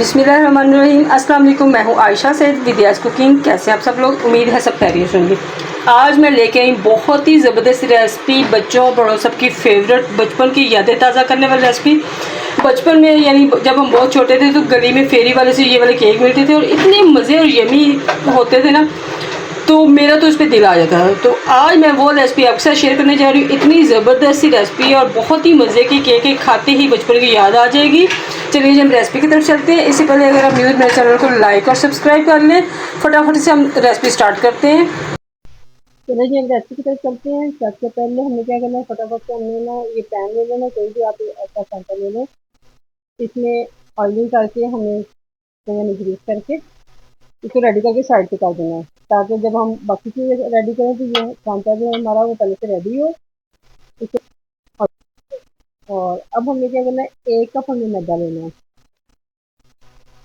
बिस्मिल्लाहिर्रहमानिर्रहीम। अस्सलाम वालेकुम। मैं हूँ आयशा सैद विद्यास कुकिंग। कैसे आप सब लोग? उम्मीद है सब खैरियत होंगे। आज मैं लेके आई बहुत ही ज़बरदस्त रेसिपी, बच्चों और बड़ों सबकी फेवरेट, बचपन की यादें ताज़ा करने वाली रेसिपी। बचपन में यानी जब हम बहुत छोटे थे तो गली में फेरी वाले से ये वाले केक मिलते थे और इतने मज़े और यमी होते थे ना, तो मेरा तो उस पर दिल आ जाता है। तो आज मैं वो रेसिपी आपके साथ शेयर करने जा रही हूँ। इतनी ज़बरदस्त सी रेसिपी और बहुत ही मज़े की केक खाते ही बचपन की याद आ जाएगी। चलिए हम रेसिपी की तरफ चलते हैं। इससे पहले अगर आप न्यूज़ मेरे चैनल को लाइक और सब्सक्राइब कर लें। फटाफट से हम रेसिपी स्टार्ट करते हैं। चलो जी, हम रेसिपी की तरफ चलते हैं। सबसे पहले हमें क्या करना है, फटाफट से हमने ना ये पैन ले लेना, कोई भी आप ऐसा पैन ले लें। इसमें ऑयलिंग करके हमें यानी ग्रीस करके इसको रेडी करके साइड पे कर देना है, ताकि जब हम बाकी चीज़ें रेडी करें तो ये कांचा जो है हमारा वो पहले से रेडी हो। इसको और अब हमें क्या करना है, 1 कप हमें मैदा लेना है।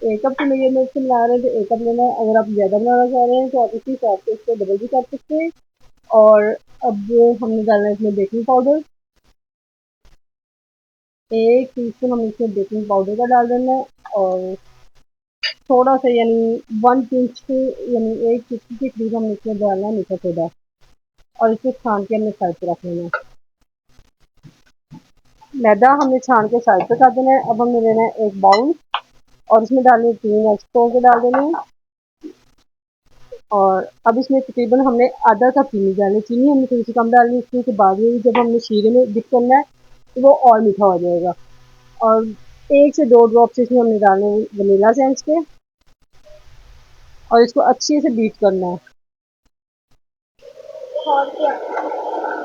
1 कप की मेजरमेंट से बना रहे हैं तो 1 कप लेना है। अगर आप ज़्यादा बनाना चाह रहे हैं तो आप इसी हिसाब से इसको डबल भी कर सकते हैं। और अब हमने डालना है इसमें बेकिंग पाउडर। 1 टीस्पून हम इसमें बेकिंग पाउडर का डाल देना है। और थोड़ा सा यानी 1 पिंच के यानी 1 चुटकी के करीब हम इसमें डालना है मीठा सोडा। और इसको छान के हमने साइड पे रख लेना है। मैदा हमने छान के साइड पे कर देना है। अब हमें लेना है एक बाउल और इसमें डालने 3 एग्स तोड़ के डाल देने हैं। और अब इसमें तकरीबन हमने आधा कप चीनी डाली। चीनी हमने थोड़ी सी कम डालनी है, इसके बाद में जब हमने शीरे में डिप करना है तो वो और मीठा हो जाएगा। और 1 से 2 ड्रॉप्स इसमें हमने डालने हैं वनीला एसेंस के। और इसको अच्छे से बीट करना है।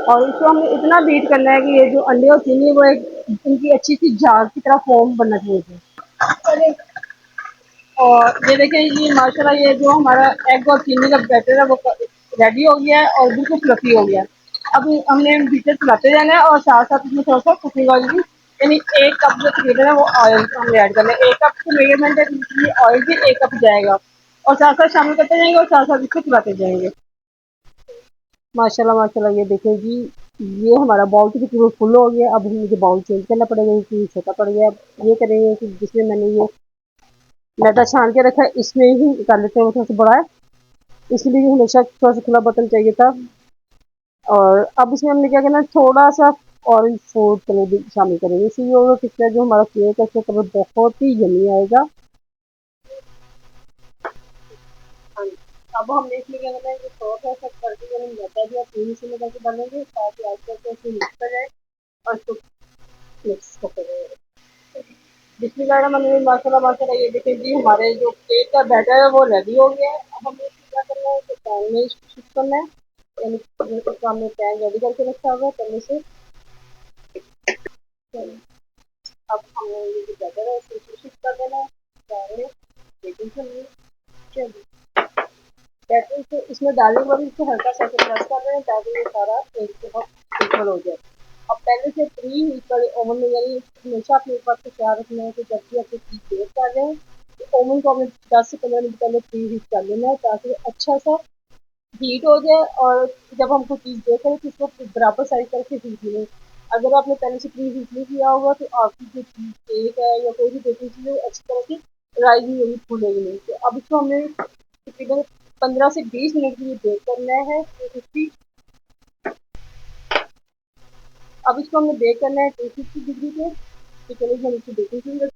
और इसको हमने इतना बीट करना है कि ये जो अंडे और चीनी है वो एक इनकी अच्छी सी झाग की तरह फॉर्म बनना चाहिए। और ये देखें, ये माशाल्लाह ये जो हमारा एग और चीनी का बैटर है वो रेडी हो गया है और बिल्कुल फ्लफी हो गया है। अब हमने बीटर चलाते जाना है और साथ साथ इसमें थोड़ा सा कुकिंग ऑयल भी यानी 1 कप जो तकरीबन है वो ऑयल हमने ऐड करना है। 1 कप की मेजरमेंट है, ये ऑयल भी 1 कप जाएगा। और साथ साथ शामिल करते जाएंगे और साथ साथ इसको चलाते जाएंगे। माशाल्लाह माशाल्लाह, ये देखें जी, ये हमारा बाउल तो बिल्कुल फुल हो गया। अब मुझे बाउल चेंज करना पड़ेगा क्योंकि छोटा पड़ गया। अब ये करेंगे कि जिसमें मैंने ये मैदा छान के रखा है इसमें ही निकाल लेते हैं, वो थोड़ा सा बड़ा है इसलिए हमेशा थोड़ा सा खुला बर्तन चाहिए था। और अब इसमें हमने क्या करना है, थोड़ा सा ऑरेंज फूड कलर भी शामिल करेंगे। इससे ये होगा किसका जो हमारा केक है उसका कलर बहुत ही यमी आएगा। हाँ जी। अब हमने इसमें क्या करना है, थोड़ा सा करके मैदा जो है 3 हिस्से में करके डालेंगे ताकि आहिस्ता आहिस्ता इसमें मिक्स कर जाए और इसको मिक्स करते रहेंगे। बिस्मिल्लाहिर्रहमानिर्रहीम। माशाल्लाह माशाल्लाह, ये देखें जी, हमारे जो केक का बैटर है वो रेडी हो गया है। अब हमें इसको क्या करना है कि पैन में इसको शिफ्ट करना है। यानी इसको हमने पैन रेडी करके रखा हुआ है पहले से। अब हमने ये जो बैटर है इसको शिफ्ट कर देना है पैन में। बेकिंग करनी है बैटर को इसमें डालने के बाद इसको हल्का सा प्रेस कर देना ताकि ये सारा एक बहुत इक्वल हो जाए। अब पहले से प्री हीट वाले ओवन में यानी हमेशा अपने ऊपर से ख्याल रखना है कि जब भी अपनी चीज़ बेक कर रहे हैं तो ओवन को हमें 10 से 15 मिनट पहले प्री हीट कर लेना है ताकि अच्छा सा हीट हो जाए। और जब हम कोई चीज़ देख रहे हैं तो इसको बराबर साइज करके हीट मिले। अगर आपने पहले से प्री हीट नहीं किया होगा तो आपकी जो चीज़ केक है या कोई भी बेकिंग चीज़ है अच्छी तरह से राइज नहीं होगी, फूलेगी नहीं। तो अब इसको हमें तकरीबन 15 से 20 मिनट के लिए बेक करना है 250। अब इसको हमें बेक करना है 250 डिग्री पे। तो चलिए हम इसको बेकिंग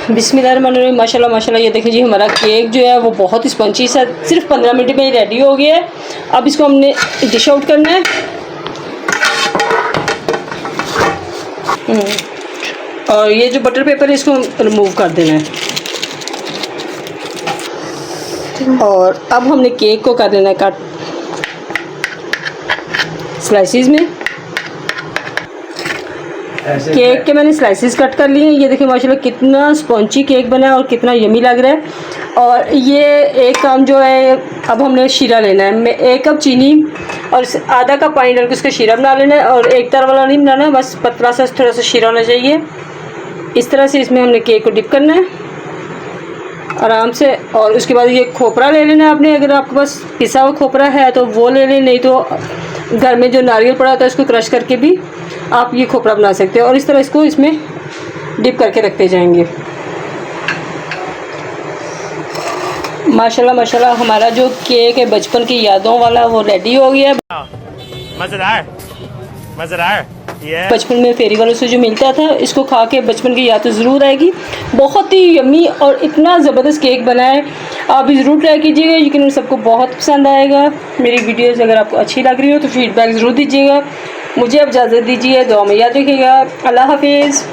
बिस्मिल्लाहिर्रहमानिर्रहीम। माशाल्लाह माशाल्लाह, ये देखें जी, हमारा केक जो है वो बहुत ही स्पंची सा सिर्फ 15 मिनट में ही रेडी हो गया है। अब इसको हमने डिश आउट करना है। और ये जो बटर पेपर है इसको रिमूव कर देना है। और अब हमने केक को कर देना है कट स्लाइसिस में। केक के मैंने स्लाइसिस कट कर लिए हैं। ये देखिए माशाल्लाह कितना स्पॉन्जी केक बना है और कितना यमी लग रहा है। और ये एक काम जो है, अब हमने शीरा लेना है। मैं 1 कप चीनी और आधा कप पानी डाल के उसका शीरा बना लेना है। और एक तरह वाला नहीं बनाना, बस पतला सा थोड़ा सा शीरा होना चाहिए। इस तरह से इसमें हमने केक को डिप करना है आराम से। और उसके बाद ये खोपरा ले लेना है आपने, अगर आपके पास पिसा हुआ खोपरा है तो वो ले लें, नहीं तो घर में जो नारियल पड़ा होता है उसको क्रश करके भी आप ये खोपरा बना सकते हैं। और इस तरह इसको इसमें डिप करके रखते जाएंगे। माशाल्लाह माशाल्लाह हमारा जो केक है बचपन की यादों वाला वो रेडी हो गया है। मजेदार मजेदार ये बचपन में फेरी वालों से जो मिलता था, इसको खा के बचपन की याद तो ज़रूर आएगी। बहुत ही यम्मी और इतना ज़बरदस्त केक बना है, आप भी ज़रूर ट्राई कीजिएगा, यकीनन सबको बहुत पसंद आएगा। मेरी वीडियोज़ अगर आपको अच्छी लग रही हो तो फीडबैक ज़रूर दीजिएगा। मुझे अब इजाज़त दीजिए, दुआ में याद रखिएगा। अल्लाह हाफिज़।